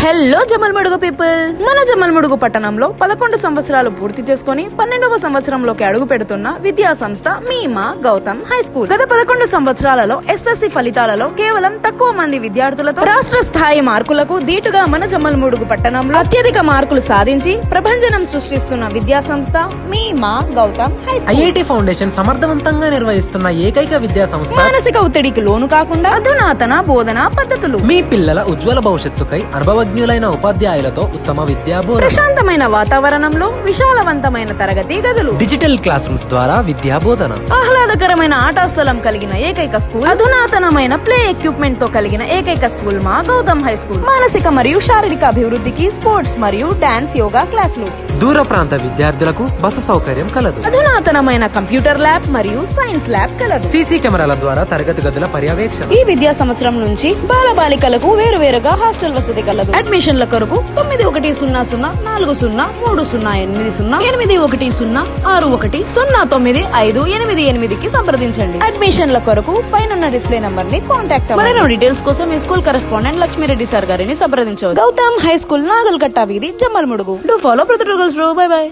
Hello Jammalamadugu people. మన జమల్మడుగు పట్టణంలో 11 సంవత్సరాలు పూర్తి చేసుకుని 12వ సంవత్సరంలోకి అడుగు పెడుతున్న విద్యా సంస్థ మీమా గౌతమ్ హై స్కూల్. గత 11 సంవత్సరాలలో ఎస్ఎస్సి ఫలితాలలో కేవలం తక్కువ మంది విద్యార్థులతో రాష్ట్ర స్థాయి మార్కులకు దీటుగా మన జమల్మడుగు పట్టణంలో అత్యధిక మార్కులు సాధించి ప్రభంజనం సృష్టిస్తున్న విద్యా సంస్థ మీమా Gautam high school. IIT foundation సమర్థవంతంగా నిర్వహిస్తున్న ఏకైక విద్యా సంస్థ. మానసిక ఒత్తిడికి లోను కాకుండా అధునాతన బోధనా పద్ధతులు. మీ పిల్లల ఉజ్వల భవిష్యత్తుకై అనుభవజ్ఞులైన ఉపాధ్యాయులతో ఉత్తమ విద్యా బోధన. ప్రశాంతమైన వాతావరణంలో విశాలవంతమైన తరగతి గదులు. డిజిటల్ క్లాస్ రూమ్స్ ద్వారా విద్యా బోధన. ఆహ్లాదకరమైన ఆటా స్థలం కలిగిన ఏకైక స్కూల్. అధునాతనమైన ప్లే ఎక్విప్మెంట్ తో కలిగిన ఏకైక స్కూల్ మా గౌతమ్ హై స్కూల్. మానసిక మరియు శారీరక అభివృద్ధికి స్పోర్ట్స్ మరియు డాన్స్ యోగా క్లాసులు. దూర ప్రాంత విద్యార్థులకు బస్సు సౌకర్యం కలదు. అధునాతనమైన కంప్యూటర్ ల్యాబ్ మరియు సైన్స్ ల్యాబ్ కలదు. సీసీ కెమెరాల ద్వారా తరగతి గదుల పర్యవేక్షణ. ఈ విద్యా సంవత్సరం నుంచి బాలబాలికలకు వేరువేరుగా హాస్టల్ వసతి కలదు. అడ్మిషన్ల కొరకు 910040808109 కి సంప్రదించండి. అడ్మిషన్ల కొరకు పైన డిస్ప్లే నంబర్ ని కాంటాక్ట్ అవ్వండి. మరిన్ని డీటెయిల్స్ కోసం మీ స్కూల్ కరెస్పాండెంట్ లక్ష్మీరెడ్డి సార్ గారిని సంప్రదించవచ్చు. గౌతమ్ హై స్కూల్, నాగల్కట్ట వీధి, Jammalamadugu. Do follow Proddatur. By by.